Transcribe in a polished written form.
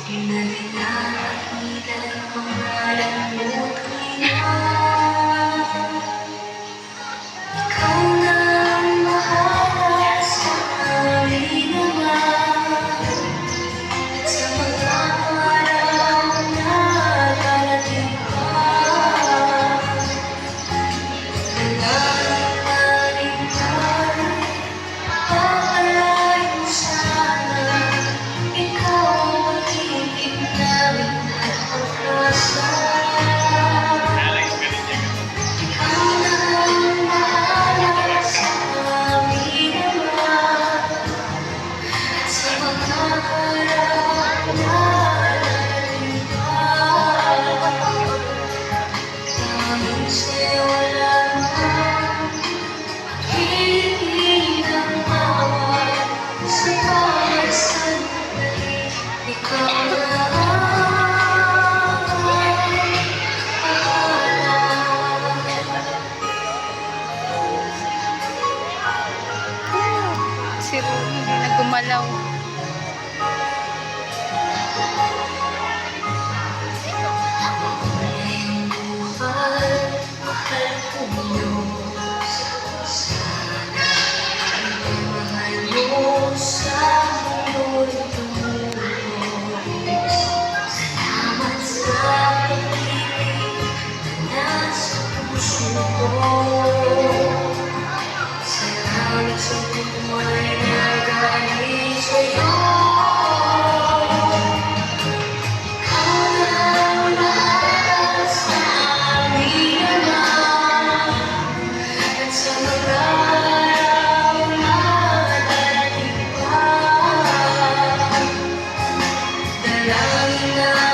Nalinakita ang pangalan mo tuwing ikaw na ang bahala sa aming naman. At sa mga araw na darating pa, dalangin namin papalay mo sana. Ikaw ang pag-ibig namin at pag-asa. Ikaw na ang bahala sa aming naman. At sa mga araw na darating pa, tanging sa'yo lamang hihingi ng awa. Sa bawat sandali, ikaw na ang bahala. Si Ruby, hindi na gumalaw. Mahal, mahal kong Diyos, sana ipamahal mo sa mulo'y tumulos. Salamat sa pag-ibig na nasa puso ko. Salamat sa buhay na galing sa'yo. Ikaw na ang bahala sa aming naman. At sa mga araw na darating pa, dalangin namin